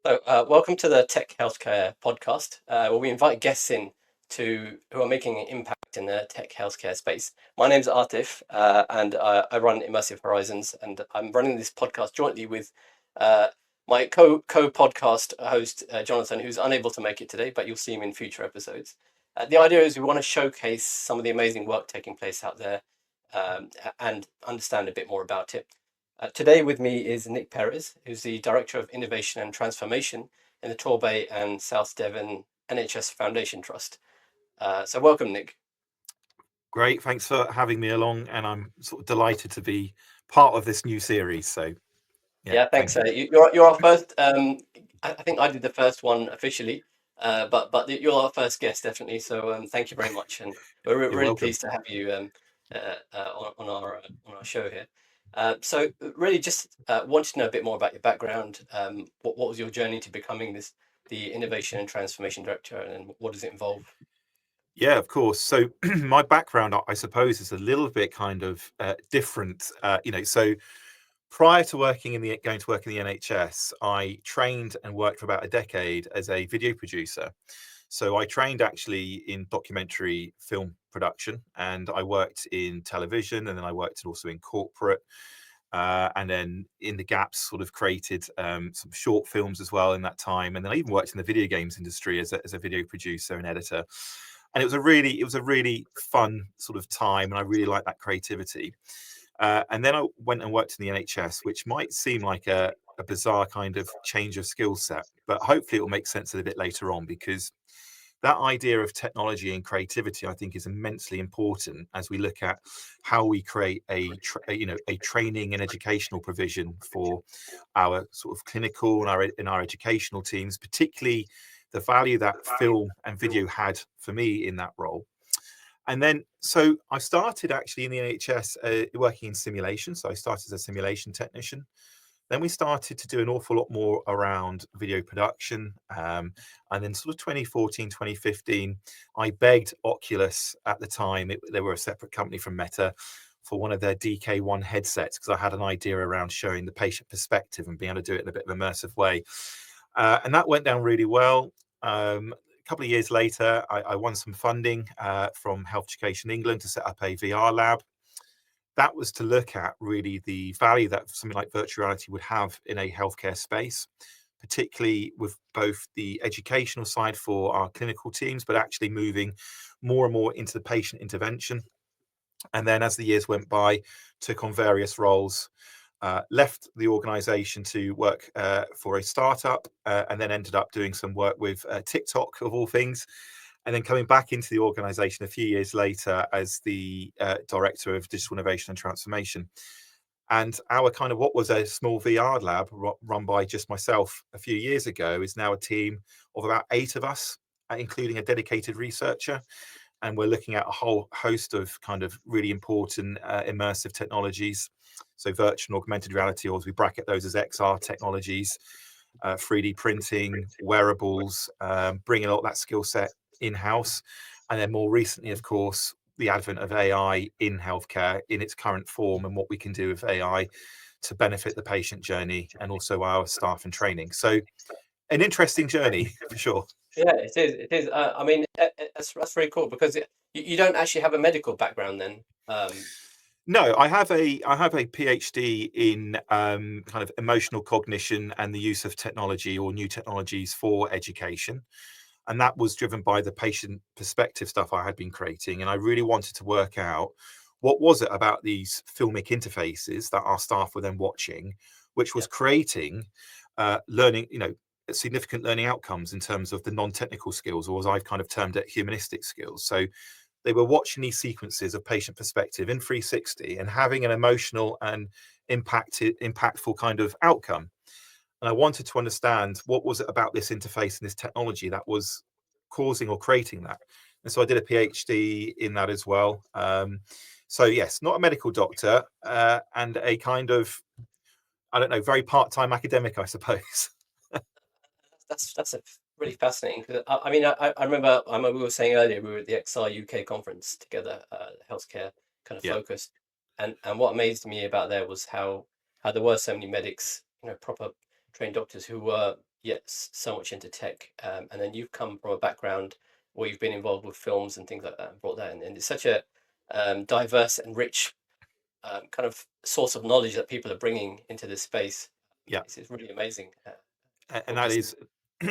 Welcome to the Tech Healthcare podcast, where we invite guests in who are making an impact in the tech healthcare space. My name's Atif, and I run Immersive Horizons, and I'm running this podcast jointly with my co-podcast host Jonathan, who's unable to make it today, but you'll see him in future episodes. The idea is we want to showcase some of the amazing work taking place out there, and understand a bit more about it. Today with me is Nick Perez, who's the Director of Innovation and Transformation in the Torbay and South Devon NHS Foundation Trust. So welcome, Nick. Great, thanks for having me along, and I'm sort of delighted to be part of this new series. So, yeah, Yeah, thanks. thank you. You're our first. I think I did the first one officially, but you're our first guest definitely. So thank you very much, and we're You're really welcome. pleased to have you on our show here. So really, just wanted to know a bit more about your background. What was your journey to becoming the Innovation and Transformation Director, and what does it involve? Yeah, of course. So, my background, I suppose, is a little bit kind of different. So prior to going to work in the NHS, I trained and worked for about a decade as a video producer. So I trained actually in documentary film production, and I worked in television, and then I worked also in corporate. And then in the gaps, sort of created some short films as well in that time. And then I even worked in the video games industry as a video producer and editor. And it was a really fun sort of time, and I really liked that creativity. And then I went and worked in the NHS, which might seem like a bizarre kind of change of skill set, but hopefully it will make sense a bit later on, because that idea of technology and creativity, I think, is immensely important as we look at how we create a training and educational provision for our sort of clinical and our educational teams, particularly the value that film and video had for me in that role. And then, so I started actually in the NHS working in simulation. So I started as a simulation technician. Then we started to do an awful lot more around video production. And then sort of 2014, 2015, I begged Oculus at the time, they were a separate company from Meta, for one of their DK1 headsets, because I had an idea around showing the patient perspective and being able to do it in a bit of an immersive way. And that went down really well. A couple of years later, I won some funding from Health Education England to set up a VR lab. That was to look at really the value that something like virtual reality would have in a healthcare space, particularly with both the educational side for our clinical teams, but actually moving more and more into the patient intervention. And then as the years went by, took on various roles, left the organization to work for a startup, and then ended up doing some work with TikTok, of all things, and then coming back into the organization a few years later as the director of digital innovation and transformation. And our kind of what was a small VR lab run by just myself a few years ago is now a team of about 8 of us, including a dedicated researcher. And we're looking at a whole host of kind of really important immersive technologies. So virtual and augmented reality, or as we bracket those as XR technologies, 3D printing, wearables, bringing a lot of that skill set in-house. And then more recently, of course, the advent of AI in healthcare in its current form, and what we can do with AI to benefit the patient journey and also our staff and training. So an interesting journey for sure. Yeah, it is. It is. I mean, that's very cool because you don't actually have a medical background then. No, I have a PhD in kind of emotional cognition and the use of technology or new technologies for education. And that was driven by the patient perspective stuff I had been creating. And I really wanted to work out what was it about these filmic interfaces that our staff were then watching, which Yeah. was creating learning, significant learning outcomes in terms of the non-technical skills, or as I've kind of termed it, humanistic skills. So they were watching these sequences of patient perspective in 360 and having an emotional and impactful kind of outcome. And I wanted to understand what was it about this interface and this technology that was causing or creating that. And so I did a PhD in that as well. So yes, not a medical doctor, and a kind of, I don't know, very part-time academic, I suppose. That's a really fascinating. 'Cause I mean, I remember we were saying earlier we were at the XR UK conference together, healthcare kind of Yeah. focused, and what amazed me about there was how there were so many medics, proper trained doctors who were yes so much into tech, and then you've come from a background where you've been involved with films and things like that and brought that in, and it's such a diverse and rich kind of source of knowledge that people are bringing into this space. Yeah, It's really amazing and what we that see. is,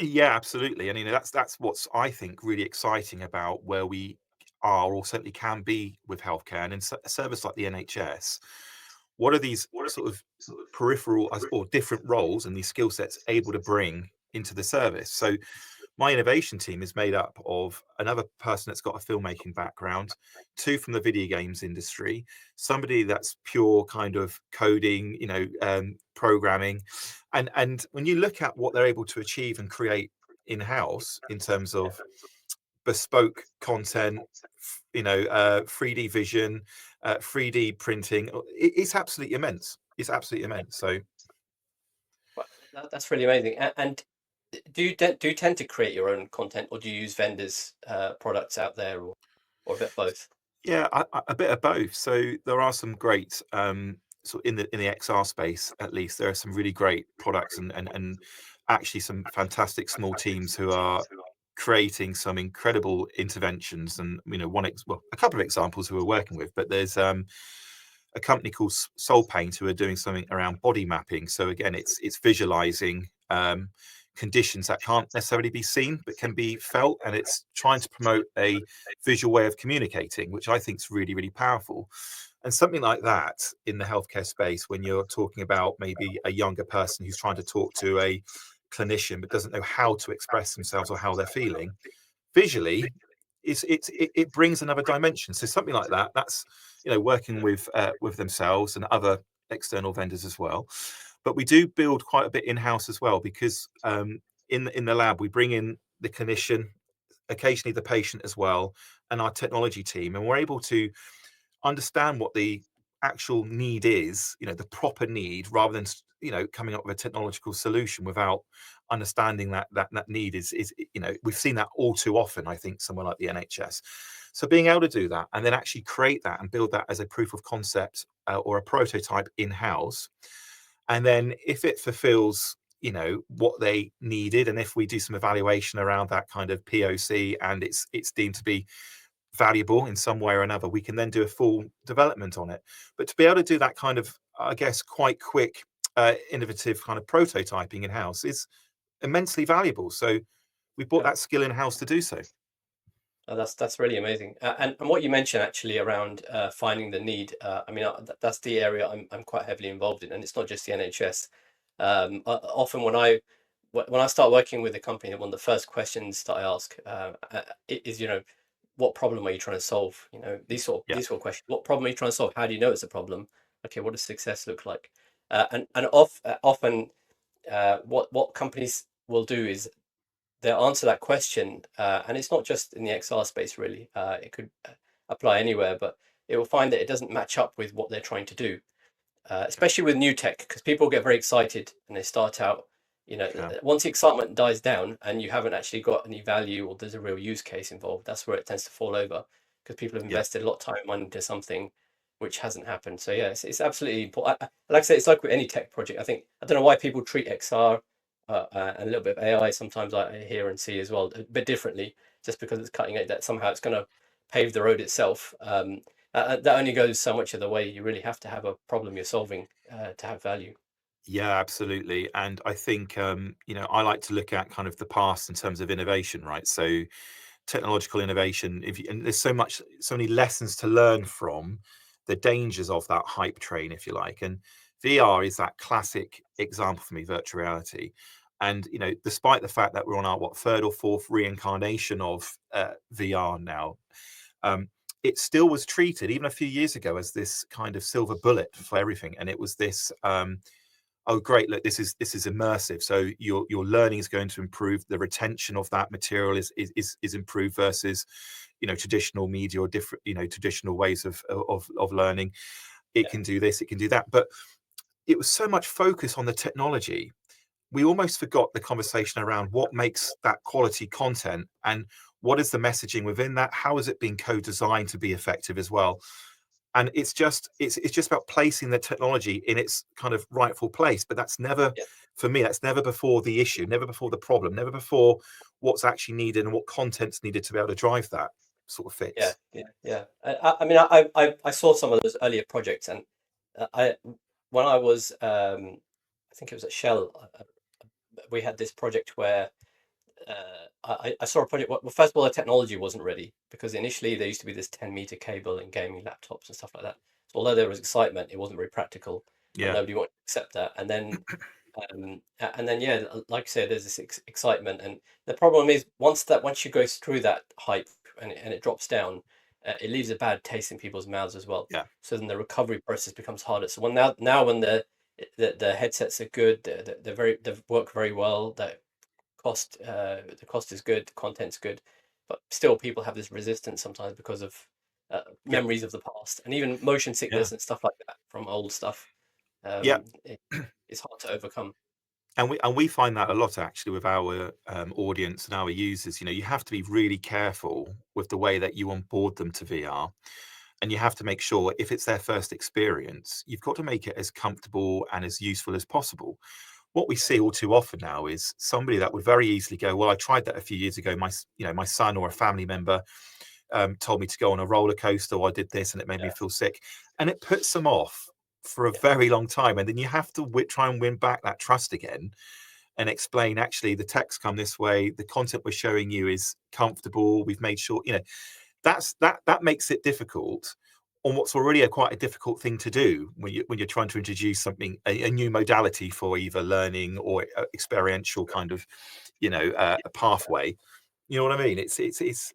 yeah, absolutely. And that's what's, I think, really exciting about where we are, or certainly can be, with healthcare and in a service like the NHS. What are these sort of peripheral or different roles and these skill sets able to bring into the service? So my innovation team is made up of another person that's got a filmmaking background, two from the video games industry, somebody that's pure kind of coding, programming, and when you look at what they're able to achieve and create in house in terms of bespoke content, 3D vision, 3D printing, it's absolutely immense. It's absolutely immense. So Well, that's really amazing. And do you tend to create your own content, or do you use vendors' products out there, or a bit of both? yeah, a bit of both. So there are some great, so in the XR space, at least, there are some really great products and actually some fantastic small teams who are creating some incredible interventions. And well, a couple of examples who we're working with, but there's a company called Soul Paint who are doing something around body mapping. So again, it's visualizing conditions that can't necessarily be seen but can be felt, and it's trying to promote a visual way of communicating, which I think is really, really powerful. And something like that in the healthcare space, when you're talking about maybe a younger person who's trying to talk to a clinician but doesn't know how to express themselves or how they're feeling visually, it brings another dimension. So something like that, that's working with themselves and other external vendors as well. But we do build quite a bit in house as well, because in the lab we bring in the clinician, occasionally the patient as well, and our technology team, and we're able to understand what the actual need is, the proper need, rather than coming up with a technological solution without understanding that need is we've seen that all too often, I think, somewhere like the NHS. So being able to do that and then actually create that and build that as a proof of concept, or a prototype in house, and then if it fulfills what they needed, and if we do some evaluation around that kind of POC and it's deemed to be valuable in some way or another, we can then do a full development on it. But to be able to do that kind of, I guess, quite quick, innovative kind of prototyping in house is immensely valuable. So we brought Yeah. that skill in house to do so. Oh, that's really amazing. And what you mentioned actually around finding the need, I mean, that's the area I'm quite heavily involved in, and it's not just the NHS. Often when I start working with a company, one of the first questions that I ask is, what problem are you trying to solve? Yeah, These sort of questions. What problem are you trying to solve? How do you know it's a problem? Okay, what does success look like? And often, what companies will do is they'll answer that question, and it's not just in the XR space really. It could apply anywhere, but it will find that it doesn't match up with what they're trying to do, especially with new tech, because people get very excited and they start out. yeah, Once the excitement dies down and you haven't actually got any value or there's a real use case involved, that's where it tends to fall over, because people have yeah. invested a lot of time and money into something which hasn't happened. So yeah, it's absolutely important. Like I say, it's like with any tech project. I don't know why people treat XR and a little bit of AI sometimes I hear and see as well a bit differently, just because it's cutting edge, that somehow it's going to pave the road itself. That only goes so much of the way. You really have to have a problem you're solving to have value. Yeah, absolutely. And I think I like to look at kind of the past in terms of innovation, right? So technological innovation, and there's so many lessons to learn from the dangers of that hype train, if you like. And VR is that classic example for me, virtual reality. And despite the fact that we're on our third or fourth reincarnation of VR now, it still was treated even a few years ago as this kind of silver bullet for everything. And it was this oh great, look, this is immersive, so your learning is going to improve, the retention of that material is improved versus traditional media or different traditional ways of learning. It Yeah, can do this, it can do that, but it was so much focus on the technology, we almost forgot the conversation around what makes that quality content, and what is the messaging within that, how is it being co-designed to be effective as well. and it's just about placing the technology in its kind of rightful place. But that's never, Yeah, for me, that's never before the issue, never before the problem, never before what's actually needed and what content's needed to be able to drive that sort of yeah, fix. yeah, yeah. I mean, I saw some of those earlier projects, and I when I was I think it was at Shell, we had this project where I saw a project. Well, first of all, the technology wasn't ready because initially there used to be this 10-meter cable in gaming laptops and stuff like that. So although there was excitement, it wasn't very practical, and Yeah, nobody wanted to accept that. And then yeah, like I said, there's this excitement, and the problem is once you go through that hype and it drops down, it leaves a bad taste in people's mouths as well. yeah, So then the recovery process becomes harder. So when now when the headsets are good, they work very well. The cost is good, the content's good, but still people have this resistance sometimes because of yeah, memories of the past and even motion yeah, sickness and stuff like that from old stuff. yeah. It's hard to overcome. And we find that a lot actually with our audience and our users. You have to be really careful with the way that you onboard them to VR, and you have to make sure if it's their first experience, you've got to make it as comfortable and as useful as possible. What we see all too often now is somebody that would very easily go, well, I tried that a few years ago. My son or a family member told me to go on a roller coaster, or I did this and it made me Yeah, feel sick, and it puts them off for a yeah, very long time. And then you have to try and win back that trust again and explain, actually, the text come this way, the content we're showing you is comfortable, we've made sure, that makes it difficult on what's already quite a difficult thing to do when you're trying to introduce something, a new modality for either learning or experiential kind of a yeah. pathway. You know what I mean? It's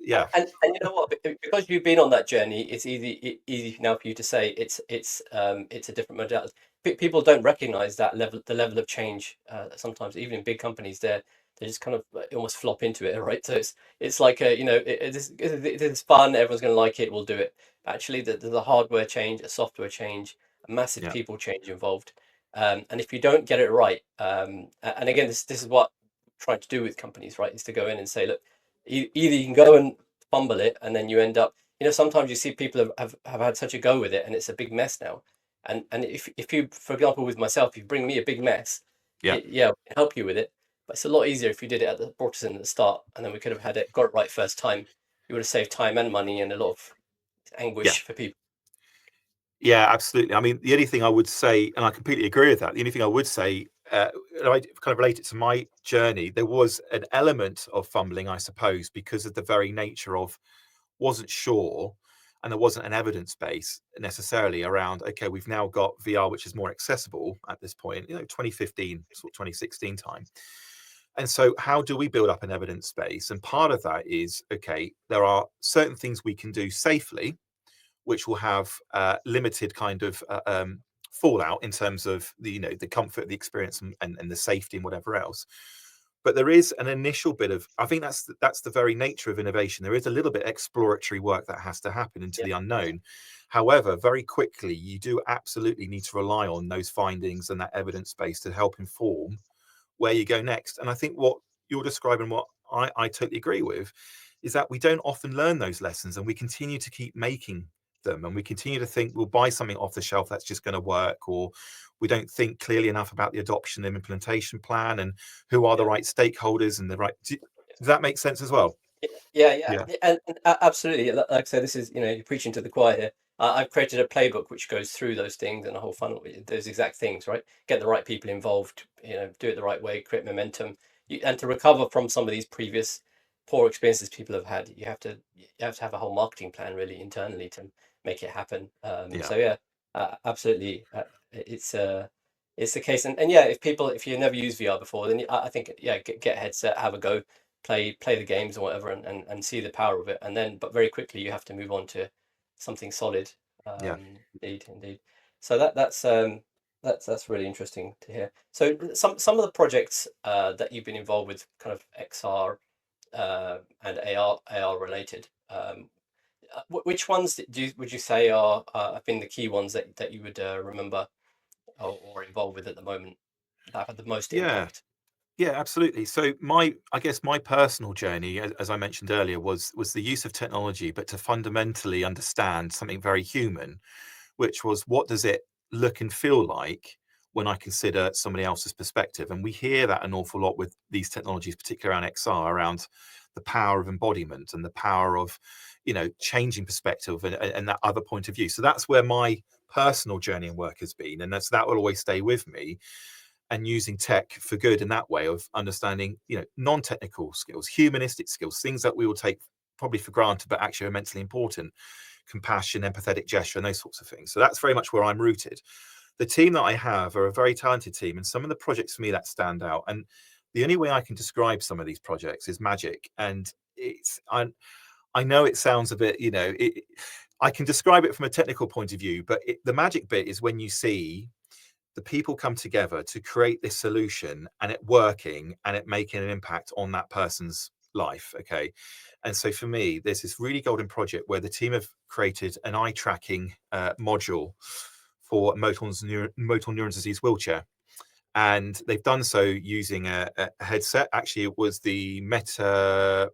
yeah, And you know what? Because you've been on that journey, it's easy now for you to say it's a different modality. People don't recognize that the level of change. Sometimes even in big companies, they just kind of almost flop into it, right? So it's like this is fun. Everyone's going to like it. We'll do it. Actually, there's a hardware change, a software change, a massive yeah, people change involved. And if you don't get it right, and again, this is what I'm trying to do with companies, right? Is to go in and say, look, either you can go and fumble it and then you end up, sometimes you see people have had such a go with it and it's a big mess now. And if you, for example, with myself, you bring me a big mess, yeah, yeah, I can help you with it, but it's a lot easier if you did it brought us in at the start, and then we could have got it right first time. You would have saved time and money and a lot of yeah. anguish for people. Yeah, absolutely. I mean, the only thing I would say, and I completely agree with that, the only thing I would say, and I kind of relate it to my journey, there was an element of fumbling, I suppose, because of the very nature of wasn't sure, and there wasn't an evidence base necessarily around, okay, we've now got VR, which is more accessible at this point, 2015, sort of 2016 time. And so, how do we build up an evidence base? And part of that is, okay, there are certain things we can do safely which will have limited kind of fallout in terms of the comfort, the experience, and the safety and whatever else. But there is an initial bit of, I think that's the very nature of innovation. There is a little bit exploratory work that has to happen into Yeah, the yeah, unknown. However, very quickly, you do absolutely need to rely on those findings and that evidence base to help inform where you go next. And I think what you're describing, what I totally agree with, is that we don't often learn those lessons and we continue to keep making them, and we continue to think we'll buy something off the shelf that's just going to work, or we don't think clearly enough about the adoption and implementation plan and who are the yeah. right stakeholders and the right. Does that make sense as well? Yeah, yeah, Yeah, and absolutely. Like I say, this is, you're preaching to the choir here. I've created a playbook which goes through those things and a whole funnel, those exact things, right? Get the right people involved, do it the right way, create momentum, and to recover from some of these previous poor experiences people have had, you have to have a whole marketing plan really internally to make it happen. yeah, So yeah, absolutely, it's the case, and yeah, if you never used VR before, then I think yeah, get a headset, have a go, play the games or whatever, and see the power of it, and then but very quickly you have to move on to something solid. yeah, Indeed. So that's really interesting to hear. So some of the projects that you've been involved with, kind of XR and AR related, which ones would you say have been the key ones that you would remember or involved with at the moment that have had the most yeah. impact? Yeah, absolutely. So I guess my personal journey, as I mentioned earlier, was the use of technology, but to fundamentally understand something very human, which was what does it look and feel like when I consider somebody else's perspective? And we hear that an awful lot with these technologies, particularly around XR, around the power of embodiment and the power of, changing perspective and that other point of view. So that's where my personal journey and work has been, and that will always stay with me. And using tech for good in that way of understanding, non-technical skills, humanistic skills, things that we will take probably for granted, but actually are immensely important: compassion, empathetic gesture, and those sorts of things. So that's very much where I'm rooted. The team that I have are a very talented team, and some of the projects for me that stand out. And the only way I can describe some of these projects is magic. And I know it sounds a bit, I can describe it from a technical point of view, but the magic bit is when you see the people come together to create this solution and it working and it making an impact on that person's life. Okay. And so for me, there's this really golden project where the team have created an eye tracking module for motor neuron disease wheelchair. And they've done so using a headset. Actually, it was the Meta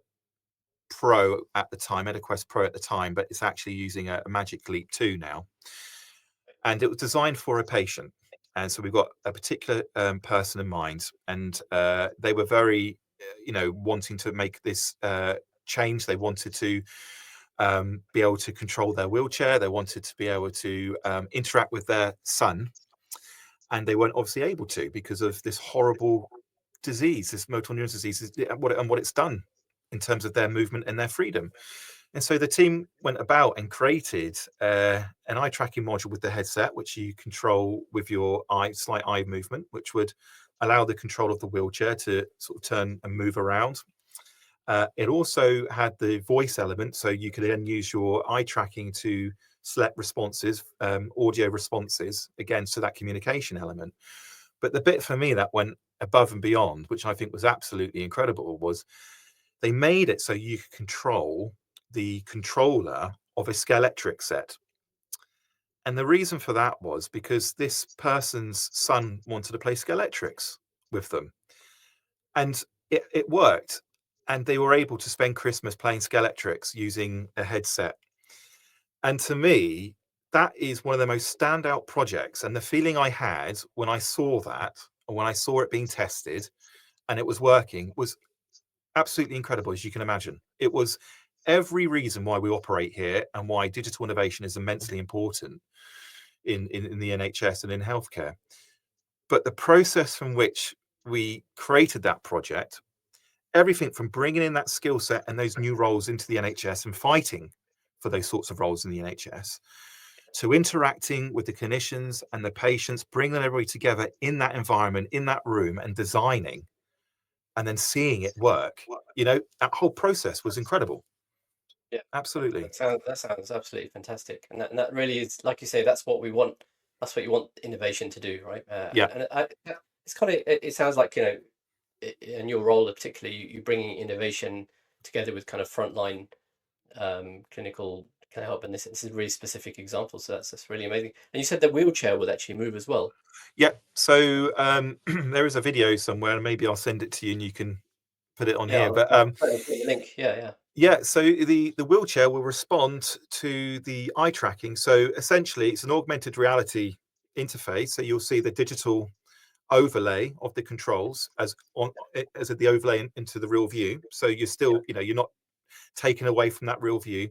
Pro at the time, MetaQuest Pro at the time, but it's actually using a Magic Leap 2 now. And it was designed for a patient. And so we've got a particular person in mind, and they were very, wanting to make this change. They wanted to be able to control their wheelchair. They wanted to be able to interact with their son, and they weren't obviously able to because of this horrible disease, this motor neuron disease, what it's done in terms of their movement and their freedom. And so the team went about and created an eye tracking module with the headset, which you control with your slight eye movement, which would allow the control of the wheelchair to sort of turn and move around. It also had the voice element, so you could then use your eye tracking to select responses, audio responses, again, so that communication element. But the bit for me that went above and beyond, which I think was absolutely incredible, was they made it so you could control the controller of a Scalextric set. And the reason for that was because this person's son wanted to play Scalextrics with them. And it worked. And they were able to spend Christmas playing Scalextrics using a headset. And to me, that is one of the most standout projects. And the feeling I had when I saw that, and when I saw it being tested and it was working, was absolutely incredible, as you can imagine. It was every reason why we operate here and why digital innovation is immensely important in the NHS and in healthcare. But the process from which we created that project, everything from bringing in that skill set and those new roles into the NHS and fighting for those sorts of roles in the NHS, to interacting with the clinicians and the patients, bringing everybody together in that environment, in that room, and designing, and then seeing it work. That whole process was incredible. Yeah, Absolutely. that sounds absolutely fantastic, and that really is, like you say, that's what we want. That's what you want innovation to do, right? Yeah. It's kind of, it sounds like, in your role, particularly, you bringing innovation together with kind of frontline clinical kind of help, and this is a really specific example, so that's really amazing. And you said the wheelchair would actually move as well. Yeah. So there is a video somewhere, and maybe I'll send it to you and you can put it on Yeah, here. But I'll put the link. Yeah, yeah, yeah, so the wheelchair will respond to the eye tracking. So essentially, it's an augmented reality interface. So you'll see the digital overlay of the controls as the overlay into the real view. So you're yeah. still, you're not taken away from that real view.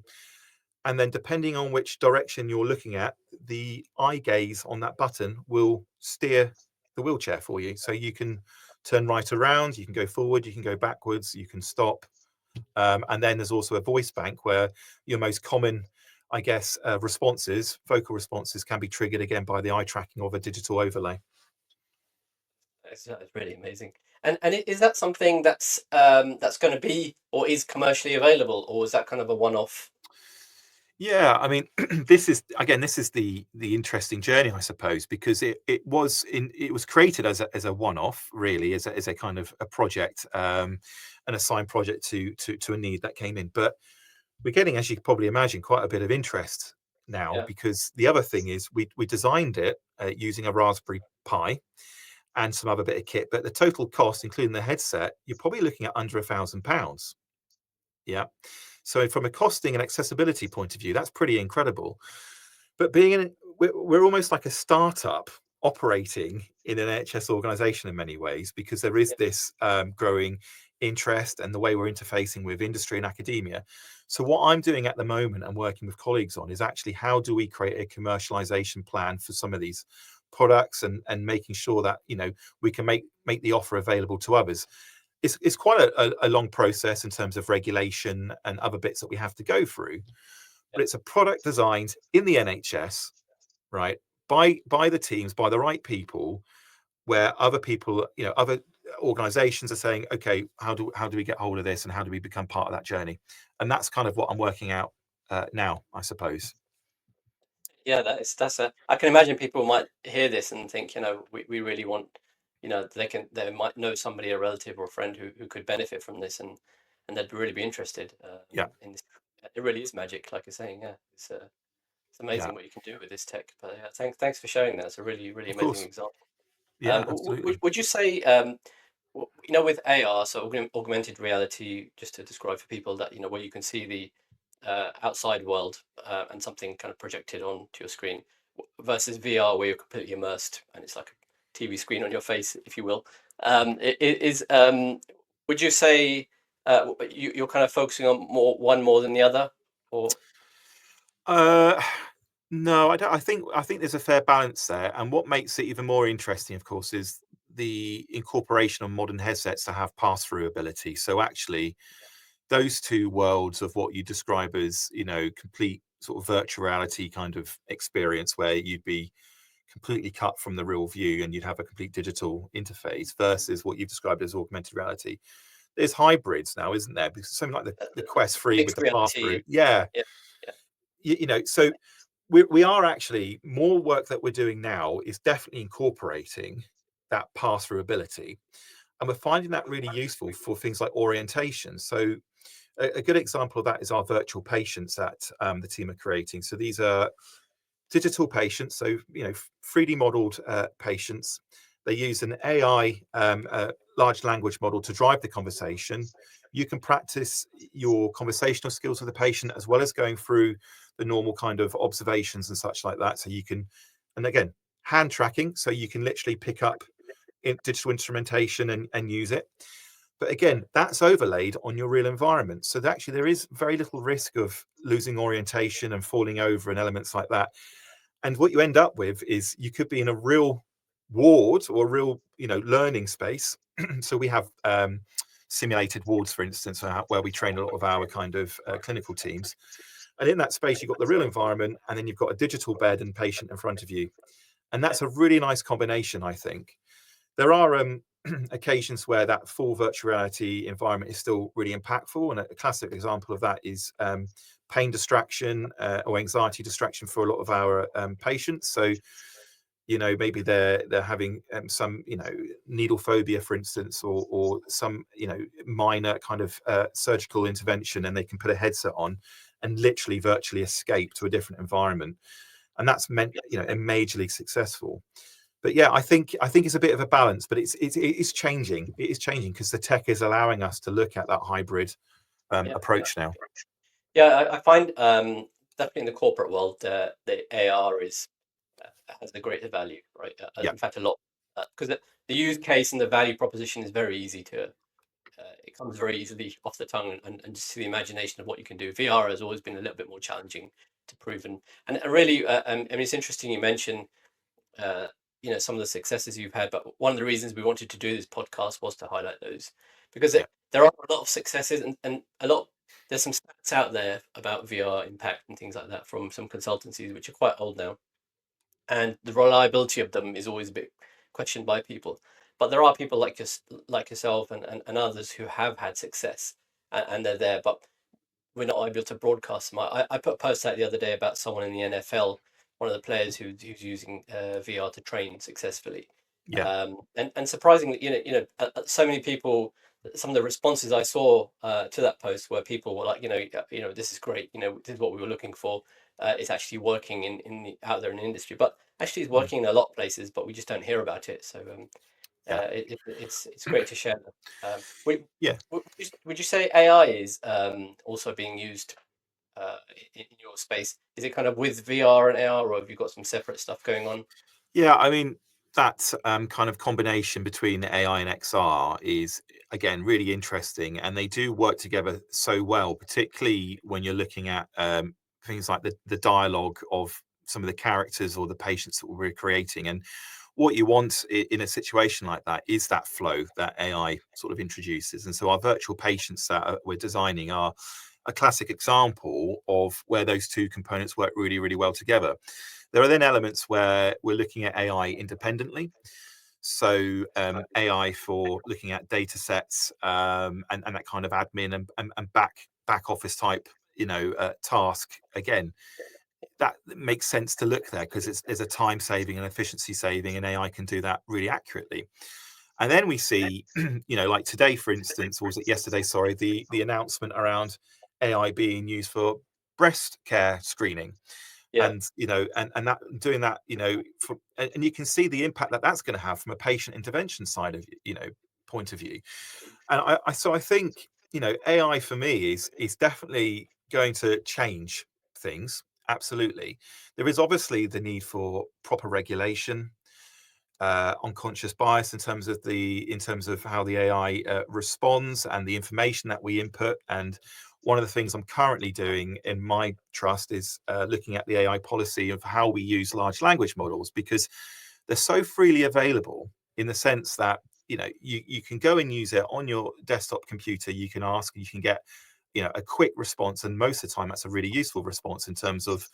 And then depending on which direction you're looking at, the eye gaze on that button will steer the wheelchair for you. So you can turn right around, you can go forward, you can go backwards, you can stop. And then there's also a voice bank where your most common, I guess, vocal responses can be triggered again by the eye tracking of a digital overlay. It's really amazing. And is that something that's going to be or is commercially available, or is that kind of a one-off? Yeah, I mean, this is the interesting journey, I suppose, because it was created as a one-off, really, as a kind of a project, an assigned project to a need that came in. But we're getting, as you can probably imagine, quite a bit of interest now, Yeah, because the other thing is we designed it using a Raspberry Pi, and some other bit of kit. But the total cost, including the headset, you're probably looking at under £1,000. Yeah. So from a costing and accessibility point of view, that's pretty incredible. But we're almost like a startup operating in an NHS organization in many ways, because there is Yeah, this growing interest and the way we're interfacing with industry and academia. So what I'm doing at the moment and working with colleagues on is actually how do we create a commercialization plan for some of these products, and making sure that we can make the offer available to others. It's quite a long process in terms of regulation and other bits that we have to go through, yeah, but it's a product designed in the NHS, right, by the teams, by the right people, where other people, other organizations are saying, okay, how do we get hold of this, and how do we become part of that journey? And that's kind of what I'm working out now, I suppose. yeah. That's a. I can imagine people might hear this and think, we really want, they might know somebody, a relative or a friend who could benefit from this, and they'd really be interested Yeah, in this. It really is magic, like you're saying. Yeah, it's yeah, amazing what you can do with this tech. But yeah, thanks for sharing that. It's a really really of amazing course. example. Yeah, absolutely. Would you say, with AR, so augmented reality, just to describe for people that, where you can see the outside world and something kind of projected onto your screen, versus VR, where you're completely immersed and it's like a TV screen on your face, if you will. Would you say you're kind of focusing on one more than the other, or Uh, no, I don't. I think there's a fair balance there, and what makes it even more interesting, of course, is the incorporation of modern headsets to have pass-through ability. So actually, those two worlds of what you describe as, complete sort of virtual reality kind of experience, where you'd be completely cut from the real view and you'd have a complete digital interface, versus what you've described as augmented reality. There's hybrids now, isn't there? Because something like the Quest 3 with mixed the reality? pass-through, yeah, Yeah, yeah, so we are actually, more work that we're doing now is definitely incorporating that pass-through ability, and we're finding that really useful for things like orientation. So a good example of that is our virtual patients that the team are creating. So these are digital patients, so 3D modeled patients. They use an AI large language model to drive the conversation. You can practice your conversational skills with the patient, as well as going through the normal kind of observations and such like that. So you can, and again, hand tracking, so you can literally pick up digital instrumentation and use it. But again, that's overlaid on your real environment. So that actually there is very little risk of losing orientation and falling over and elements like that. And what you end up with is you could be in a real ward or a real, learning space. So we have simulated wards, for instance, where we train a lot of our kind of clinical teams. And in that space, you've got the real environment, and then you've got a digital bed and patient in front of you. And yeah, that's a really nice combination, I think. There are occasions where that full virtual reality environment is still really impactful, and a classic example of that is pain distraction or anxiety distraction for a lot of our patients. So maybe they're having some needle phobia, for instance, or some minor kind of surgical intervention, and they can put a headset on and literally virtually escape to a different environment, and that's meant majorly successful. But yeah, I think it's a bit of a balance, but it's changing. It is changing because the tech is allowing us to look at that hybrid yeah, yeah. approach now. Yeah, I find definitely in the corporate world, the AR has a greater value, right? Yeah, In fact, a lot, because the use case and the value proposition is very easy to. It comes very easily off the tongue, and just to the imagination of what you can do. VR has always been a little bit more challenging to prove, and really, I mean, it's interesting you mentioned, uh, some of the successes you've had. But one of the reasons we wanted to do this podcast was to highlight those, because yeah, there are a lot of successes, and a lot. There's some stats out there about VR impact and things like that from some consultancies which are quite old now, and the reliability of them is always a bit questioned by people. But there are people like yourself and others who have had success, and they're there. But we're not able to broadcast them. I put a post out the other day about someone in the NFL, one of the players who's using VR to train successfully, yeah, and surprisingly, so many people. Some of the responses I saw to that post were people were like, this is great. This is what we were looking for. It's actually working out there in the industry, but actually it's mm, working in a lot of places, but we just don't hear about it. So Yeah. It's great to share them. Yeah. Would you say AI is also being used in your space? Is it kind of with VR and AR, or have you got some separate stuff going on? Yeah, I mean, that kind of combination between AI and XR is, again, really interesting. And they do work together so well, particularly when you're looking at things like the dialogue of some of the characters or the patients that we're creating. And what you want in a situation like that is that flow that AI sort of introduces. And so our virtual patients that we're designing are a classic example of where those two components work really, really well together. There are then elements where we're looking at AI independently. So AI for looking at data sets and that kind of admin and back office type, task. Again, that makes sense to look there because there's a time saving and efficiency saving, and AI can do that really accurately. And then we see, like today, for instance, or was it yesterday? Sorry, the announcement around AI being used for breast care screening, Yeah, and and that doing that, and you can see the impact that that's going to have from a patient intervention side of point of view. And I think AI for me is definitely going to change things. Absolutely, there is obviously the need for proper regulation, unconscious bias in terms of how the AI responds and the information that we input. And one of the things I'm currently doing in my trust is looking at the AI policy of how we use large language models, because they're so freely available in the sense that you can go and use it on your desktop computer. You can ask, you can get a quick response, and most of the time that's a really useful response in terms of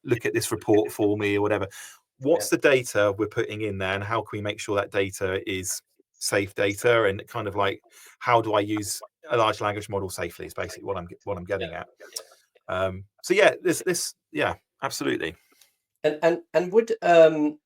look at this report for me or whatever. yeah, What's the data we're putting in there, and how can we make sure that data is safe data, and kind of like how do I use a large language model safely is basically what I'm yeah, getting at. yeah. So yeah, this yeah, absolutely. And would when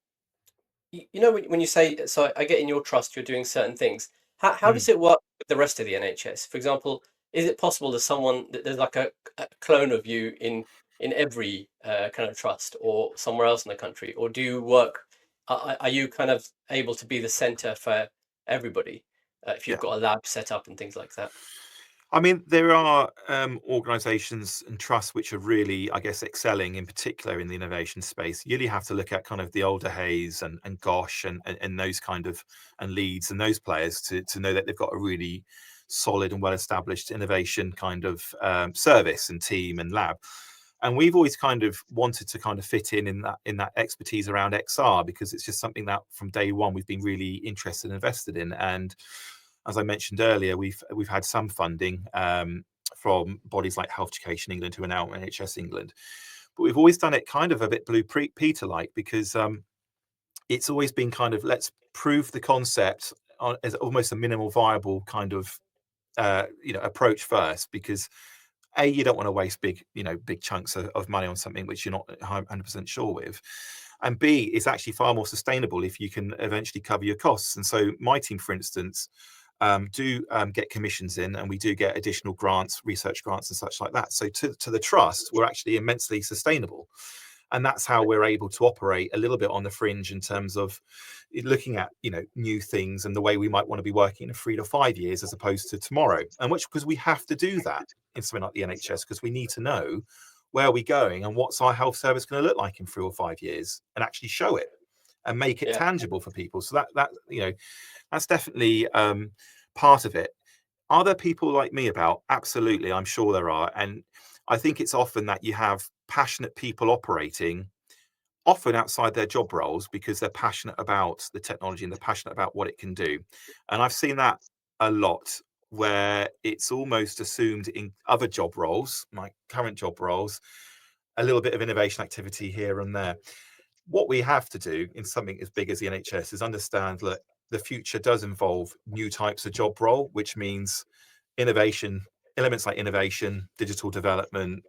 you say, so I get in your trust you're doing certain things. How Mm, does it work with the rest of the NHS? For example, is it possible that there's like a clone of you in every kind of trust or somewhere else in the country, or do you work? Are you kind of able to be the center for everybody if you've yeah. got a lab set up and things like that? I mean, there are organizations and trusts which are really, I guess, excelling in particular in the innovation space. You really have to look at kind of the older Hayes and Gosh and those kind of and Leeds and those players to know that they've got a really solid and well established innovation kind of service and team and lab. And we've always kind of wanted to kind of fit in that expertise around XR, because it's just something that from day one we've been really interested and invested in. And as I mentioned earlier, we've had some funding from bodies like Health Education England, who are now NHS England, but we've always done it kind of a bit Blue Peter like, because it's always been kind of, let's prove the concept as almost a minimal viable kind of approach first, because you don't want to waste big chunks of money on something which you're not 100% sure with, and B, it's actually far more sustainable if you can eventually cover your costs. And so my team, for instance, do get commissions in, and we do get additional grants, research grants and such like that. So to the trust, we're actually immensely sustainable. And that's how we're able to operate a little bit on the fringe in terms of looking at new things and the way we might want to be working in 3 to 5 years as opposed to tomorrow. And which, because we have to do that in something like the NHS, because we need to know where are we going and what's our health service going to look like in 3 or 5 years, and actually show it and make it Yeah, tangible for people. So that's definitely part of it. Are there people like me about? Absolutely, I'm sure there are. And I think it's often that you have passionate people operating, often outside their job roles, because they're passionate about the technology and they're passionate about what it can do. And I've seen that a lot, where it's almost assumed in other job roles, my current job roles, a little bit of innovation activity here and there. What we have to do in something as big as the NHS is understand that the future does involve new types of job role, which means innovation, elements like innovation, digital development,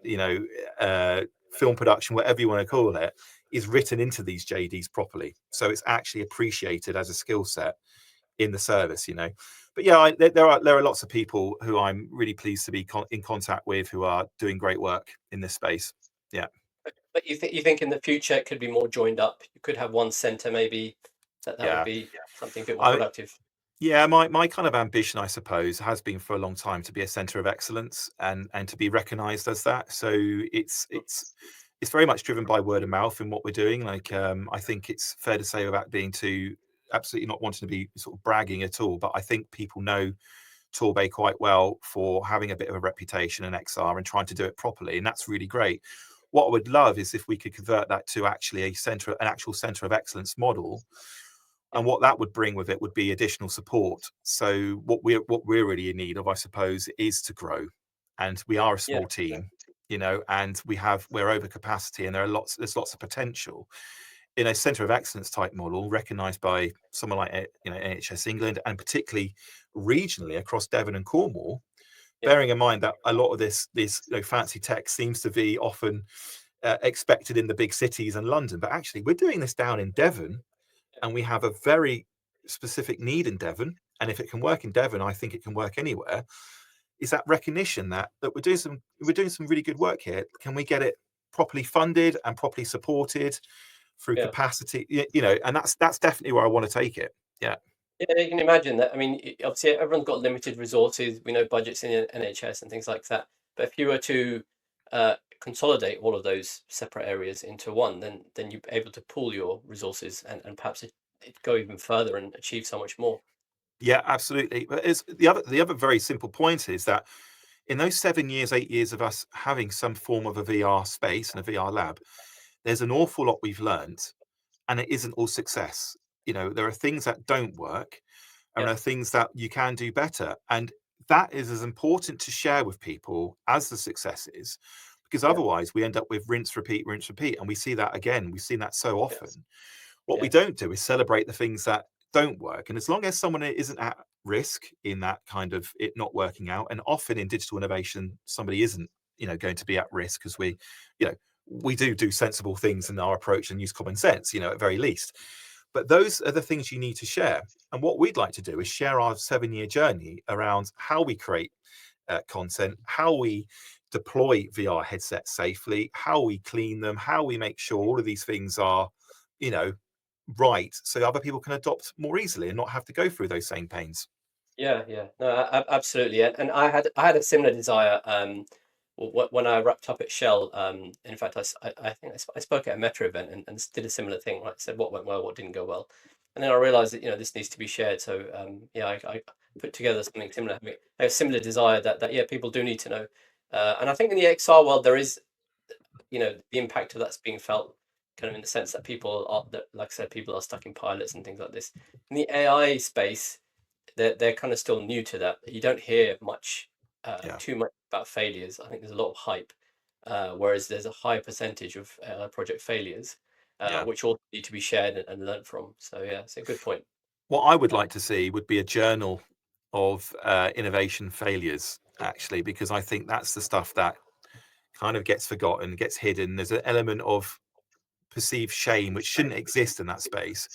film production, whatever you want to call it, is written into these JDs properly. So it's actually appreciated as a skill set in the service. But yeah, there are lots of people who I'm really pleased to be in contact with, who are doing great work in this space. Yeah. but you think in the future it could be more joined up? You could have one center maybe that would Yeah. be something a bit more I productive. Yeah, my kind of ambition, I suppose, has been for a long time to be a centre of excellence and to be recognised as that. So it's very much driven by word of mouth in what we're doing. Like I think it's fair to say without being too absolutely not wanting to be sort of bragging at all, but I think people know Torbay quite well for having a bit of a reputation in XR and trying to do it properly, and that's really great. What I would love is if we could convert that to actually an actual centre of excellence model, Yeah, and what that would bring with it would be additional support. So what we're really in need of, I suppose, is to grow, and we are a yeah, small yeah, team, and we're over capacity, and there's lots of potential in a centre of excellence type model, recognised by someone like NHS England, and particularly regionally across Devon and Cornwall. yeah, Bearing in mind that a lot of this fancy tech seems to be often expected in the big cities and London, but actually we're doing this down in Devon, and we have a very specific need in Devon. And if it can work in Devon, I think it can work anywhere. Is that recognition that we're doing some really good work here? Can we get it properly funded and properly supported through yeah. capacity? And that's definitely where I want to take it. Yeah, Yeah, you can imagine that. I mean, obviously, everyone's got limited resources. We know budgets in the NHS and things like that. But if you were to consolidate all of those separate areas into one, then you're able to pool your resources and perhaps it go even further and achieve so much more. yeah, absolutely. But it's the other very simple point is that in those 7 years, 8 years of us having some form of a VR space and a VR lab, there's an awful lot we've learned, and it isn't all success. There are things that don't work, and Yeah, there are things that you can do better. And that is as important to share with people as the success is, because yeah, otherwise we end up with rinse, repeat. And we see that again. We've seen that so yeah, often. What we yeah, don't do is celebrate the things that don't work. And as long as someone isn't at risk in that kind of it not working out, and often in digital innovation, somebody isn't, going to be at risk because you know, we do sensible things in our approach and use common sense, at very least. But those are the things you need to share. And what we'd like to do is share our 7 year journey around how we create content, how we deploy VR headsets safely, how we clean them, how we make sure all of these things are, you know, right, so other people can adopt more easily and not have to go through those same pains. yeah, yeah. No, absolutely. And I had a similar desire when I wrapped up at Shell. In fact, I think I spoke at a Meta event and did a similar thing. Like I said, what went well, what didn't go well, and then I realized that this needs to be shared. So yeah, I put together something similar, having a similar desire that yeah, people do need to know. And I think in the XR world there is the impact of that's being felt kind of in the sense that people are that like I said, people are stuck in pilots and things like this. In the AI space, they're kind of still new to that. You don't hear Yeah, too much about failures. I think there's a lot of hype, whereas there's a high percentage of project failures, yeah. which all need to be shared and learned from. So yeah, it's a good point. What I would Uh, like to see would be a journal of innovation failures, actually, because I think that's the stuff that kind of gets forgotten, gets hidden. There's an element of perceived shame which shouldn't exist in that space.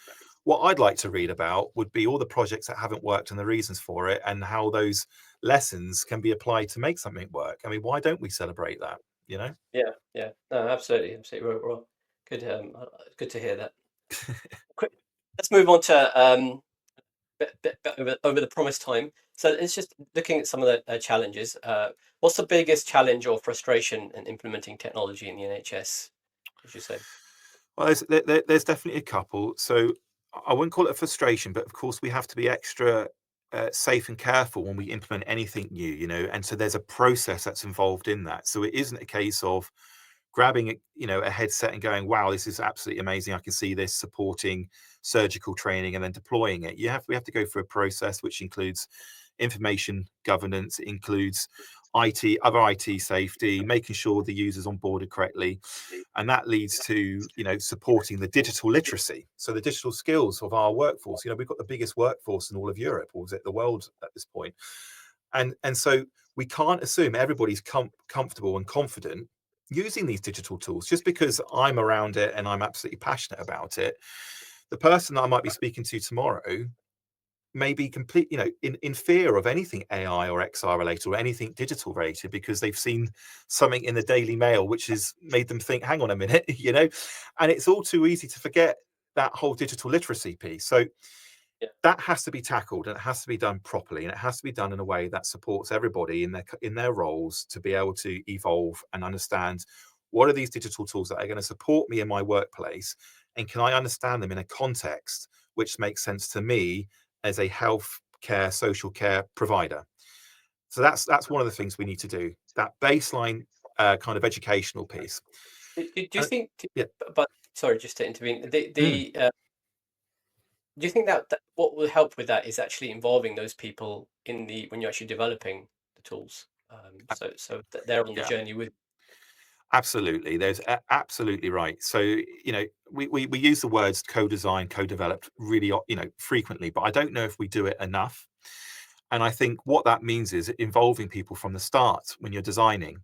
What I'd like to read about would be all the projects that haven't worked and the reasons for it, and how those lessons can be applied to make something work. I mean, why don't we celebrate that? You know? yeah, yeah, no, absolutely, absolutely. Good, good to hear that. Quick, let's move on to bit over the promised time. So it's just looking at some of the challenges. What's the biggest challenge or frustration in implementing technology in the NHS, would you say? Well, there's definitely a couple. So I wouldn't call it a frustration, but of course we have to be extra safe and careful when we implement anything new, And so there's a process that's involved in that. So it isn't a case of grabbing a headset and going, wow, this is absolutely amazing, I can see this, supporting surgical training and then deploying it. We have to go through a process which includes information governance, it includes other IT safety, making sure the user's onboarded correctly, and that leads to supporting the digital literacy, so the digital skills of our workforce. We've got the biggest workforce in all of Europe, or is it the world at this point? And so we can't assume everybody's comfortable and confident using these digital tools just because I'm around it and I'm absolutely passionate about it. The person that I might be speaking to tomorrow may be complete, in fear of anything AI or XR related or anything digital related, because they've seen something in the Daily Mail which has made them think, hang on a minute, and it's all too easy to forget that whole digital literacy piece. So Yeah. that has to be tackled, and it has to be done properly, and it has to be done in a way that supports everybody in their roles to be able to evolve and understand what are these digital tools that are going to support me in my workplace, and can I understand them in a context which makes sense to me as a health care, social care provider. So that's one of the things we need to do, that baseline kind of educational piece. Do you uh, think? yeah. But sorry, just to intervene. Mm. Do you think that what will help with that is actually involving those people in the when you're actually developing the tools, so that they're on the Yeah. journey with. Absolutely, there's absolutely right. So we use the words co-design, co-developed really frequently, but I don't know if we do it enough. And I think what that means is involving people from the start when you're designing,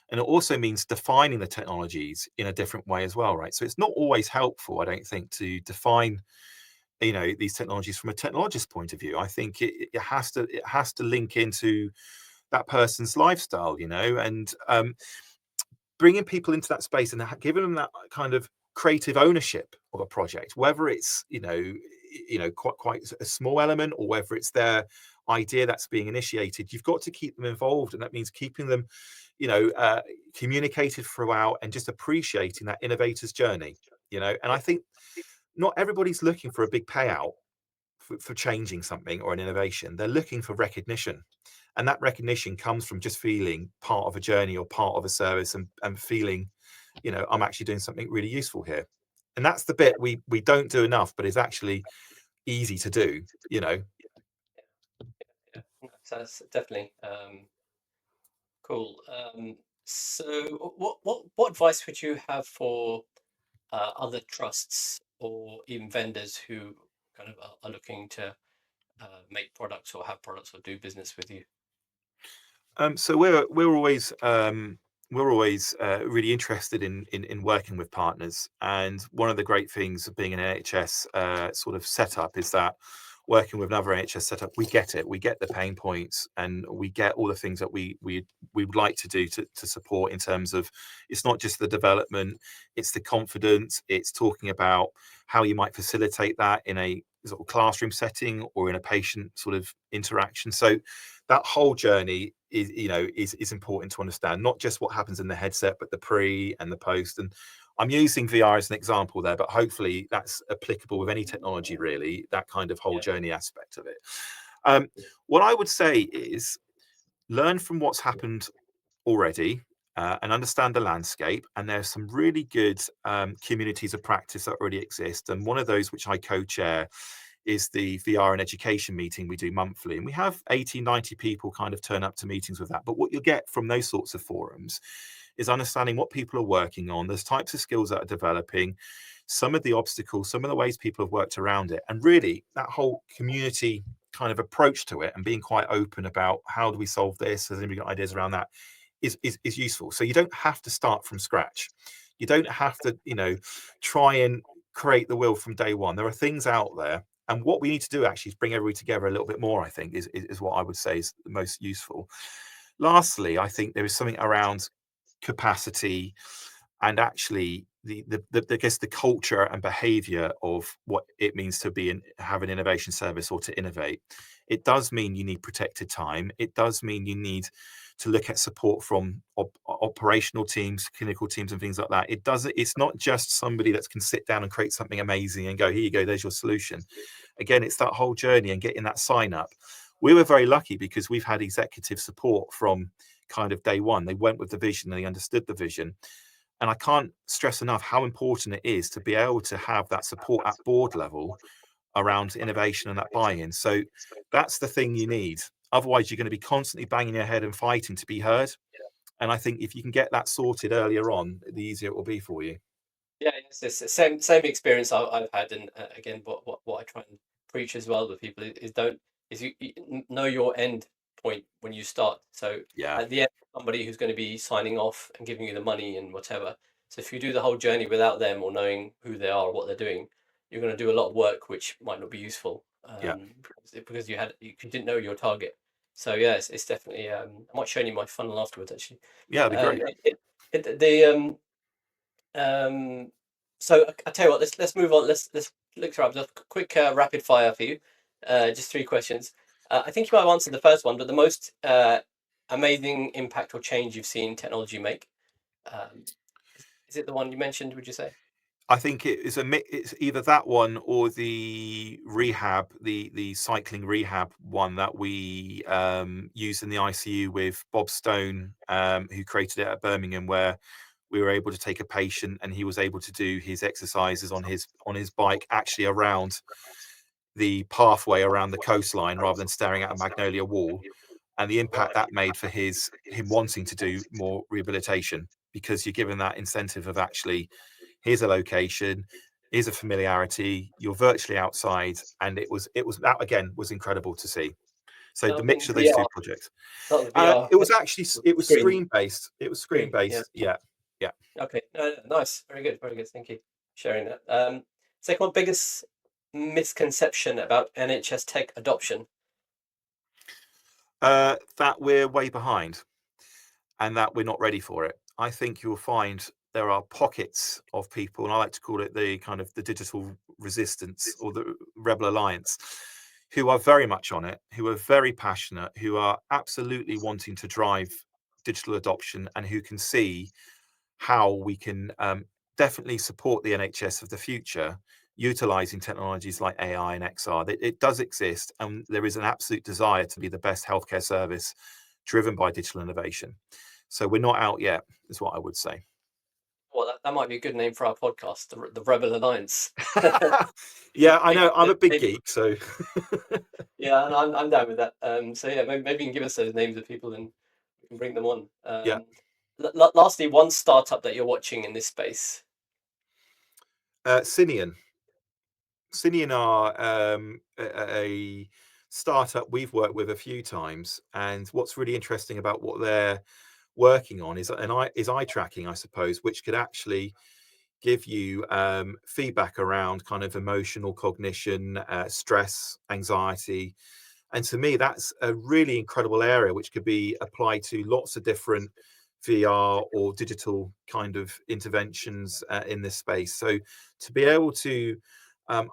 and it also means defining the technologies in a different way as well, right? So it's not always helpful, I don't think, to define these technologies from a technologist point of view. I think it has to link into that person's lifestyle, and bringing people into that space and giving them that kind of creative ownership of a project, whether it's quite a small element or whether it's their idea that's being initiated. You've got to keep them involved, and that means keeping them communicated throughout and just appreciating that innovator's journey. And I think not everybody's looking for a big payout for changing something or an innovation. They're looking for recognition, and that recognition comes from just feeling part of a journey or part of a service, and feeling I'm actually doing something really useful here. And that's the bit we don't do enough, but is actually easy to do. Yeah, no, so that's definitely cool. So what advice would you have for other trusts or even vendors who kind of are looking to make products or have products or do business with you? So we're always really interested in working with partners, and one of the great things of being an NHS sort of setup is that working with another NHS setup, we get it, we get the pain points, and we get all the things that we would like to do to support in terms of it's not just the development, it's the confidence, it's talking about how you might facilitate that in a sort of classroom setting or in a patient sort of interaction. So that whole journey is important to understand, not just what happens in the headset, but the pre and the post. And I'm using VR as an example there, but hopefully that's applicable with any technology, really, that kind of whole Yeah, journey aspect of it. um, what I would say is learn from what's happened already, and understand the landscape. And there's some really good communities of practice that already exist, and one of those which I co-chair is the VR and education meeting we do monthly. And we have 80, 90 people kind of turn up to meetings with that. But what you'll get from those sorts of forums is understanding what people are working on, those types of skills that are developing, some of the obstacles, some of the ways people have worked around it. And really, that whole community kind of approach to it and being quite open about how do we solve this, has anybody got ideas around that, is useful. So you don't have to start from scratch. You don't have to, try and create the wheel from day one. There are things out there, and what we need to do actually is bring everybody together a little bit more. I think is what I would say is the most useful. Lastly, I think there is something around capacity and actually the I guess the culture and behavior of what it means to have an innovation service or to innovate. It does mean you need protected time. It does mean you need to look at support from operational teams, clinical teams, and things like that. It's not just somebody that can sit down and create something amazing and go, here you go, there's your solution. Again, it's that whole journey and getting that sign up. We were very lucky because we've had executive support from kind of day one. They went with the vision and they understood the vision. And I can't stress enough how important it is to be able to have that support at board level around innovation and that buy-in. So that's the thing you need. Otherwise, you're going to be constantly banging your head and fighting to be heard. And I think if you can get that sorted earlier on, the easier it will be for you. yeah, it's the same experience I've had, and again, what I try and preach as well with people is don't is you know your end point when you start. So Yeah, at the end, somebody who's going to be signing off and giving you the money and whatever. So if you do the whole journey without them or knowing who they are or what they're doing, you're going to do a lot of work which might not be useful, yeah, because you didn't know your target. So yeah, it's definitely. I might show you my funnel afterwards actually. yeah, that'd be Um, great. the so I tell you what, let's move on. Let's looked her up. Just a quick rapid fire for you. Just three questions. I think you might have answered the first one, but the most amazing impact or change you've seen technology make. Um, is it the one you mentioned? Would you say? I think it's either that one or the rehab, the cycling rehab one that we used in the ICU with Bob Stone, who created it at Birmingham, where we were able to take a patient and he was able to do his exercises on his bike actually around the pathway around the coastline rather than staring at a magnolia wall, and the impact that made for him wanting to do more rehabilitation, because you're given that incentive of actually, here's a location, here's a familiarity, you're virtually outside, and that again was incredible to see. So That the was in mixture of those two VR. projects. That was VR It was screen. screen based. It was screen Screen. Yeah. based. Yeah, yeah. Okay. No, nice. Very good. Very good. Thank you for sharing that. Second one, biggest misconception about NHS tech adoption. That we're way behind, and that we're not ready for it. I think you'll find there are pockets of people, and I like to call it the kind of the digital resistance or the rebel alliance, who are very much on it, who are very passionate, who are absolutely wanting to drive digital adoption, and who can see how we can definitely support the NHS of the future, utilizing technologies like AI and XR. It does exist, and there is an absolute desire to be the best healthcare service driven by digital innovation. So we're not out yet, is what I would say. Well, that might be a good name for our podcast, the Rebel Alliance. Yeah, I know. I'm Maybe, a big maybe, geek, so yeah, and I'm down with that. So yeah, maybe you can give us those names of people and we can bring them on. yeah. Lastly, one startup that you're watching in this space. Synean. Synean are a startup we've worked with a few times, and what's really interesting about what they're working on is eye tracking, I suppose, which could actually give you feedback around kind of emotional cognition, stress, anxiety. And to me, that's a really incredible area which could be applied to lots of different VR or digital kind of interventions in this space. So to be able to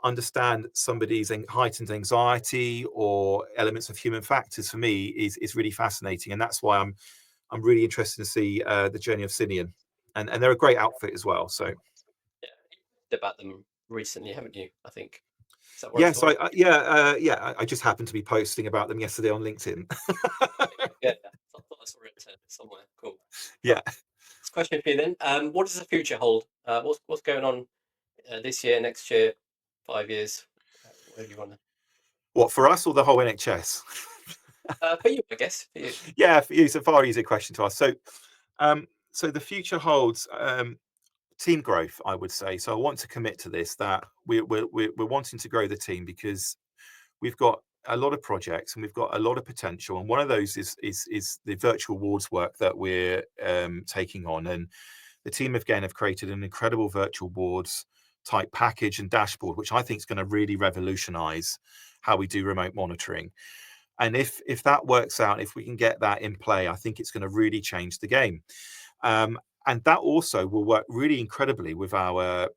understand somebody's heightened anxiety or elements of human factors, for me is really fascinating, and that's why I'm really interested to see the journey of Synean, and they're a great outfit as well. So Yeah, you've heard about them recently, haven't you? I think. Is that right? yes, I just happened to be posting about them yesterday on LinkedIn. Yeah, I thought I saw it somewhere. Cool. Yeah. Right. This question for you then. What does the future hold? What's going on this year, next year, 5 years, whatever you want to. What, for us or the whole NHS? For you, I guess. For you. Yeah, for you, it's a far easier question to ask. So the future holds team growth, I would say. So I want to commit to this, that we're wanting to grow the team because we've got a lot of projects and we've got a lot of potential. And one of those is the virtual wards work that we're taking on. And the team again have created an incredible virtual boards type package and dashboard, which I think is going to really revolutionize how we do remote monitoring. And if that works out, if we can get that in play, I think it's going to really change the game. And that also will work really incredibly with our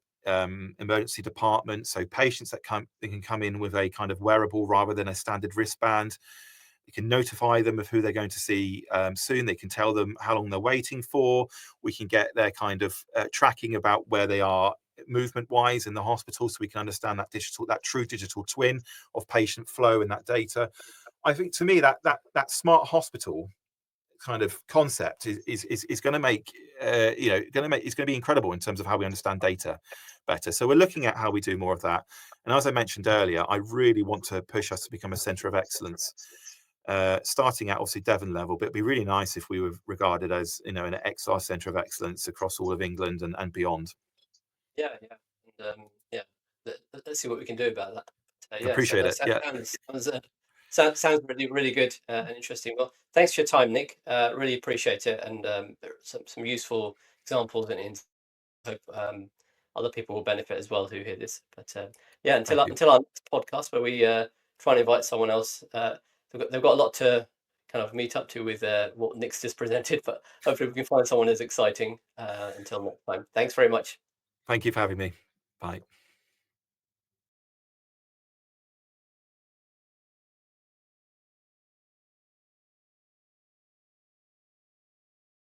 emergency department. So patients they can come in with a kind of wearable rather than a standard wristband. We can notify them of who they're going to see soon. They can tell them how long they're waiting for. We can get their kind of tracking about where they are movement wise in the hospital, so we can understand that true digital twin of patient flow and that data. I think to me that smart hospital kind of concept is going to make it's going to be incredible in terms of how we understand data better. So we're looking at how we do more of that. And as I mentioned earlier, I really want to push us to become a centre of excellence, starting at obviously Devon level, but it'd be really nice if we were regarded as an XR centre of excellence across all of England and beyond. Yeah, yeah, and yeah. Let's see what we can do about that. Yeah, so Appreciate that it. Yeah, sounds really really good and interesting. Well, thanks for your time, Nick. Really appreciate it, and there are some useful examples and hope other people will benefit as well who hear this. But yeah, thank you. until our next podcast where we try and invite someone else. They've got a lot to kind of meet up to with what Nick's just presented, but hopefully we can find someone as exciting until next time. Thanks very much. Thank you for having me. Bye.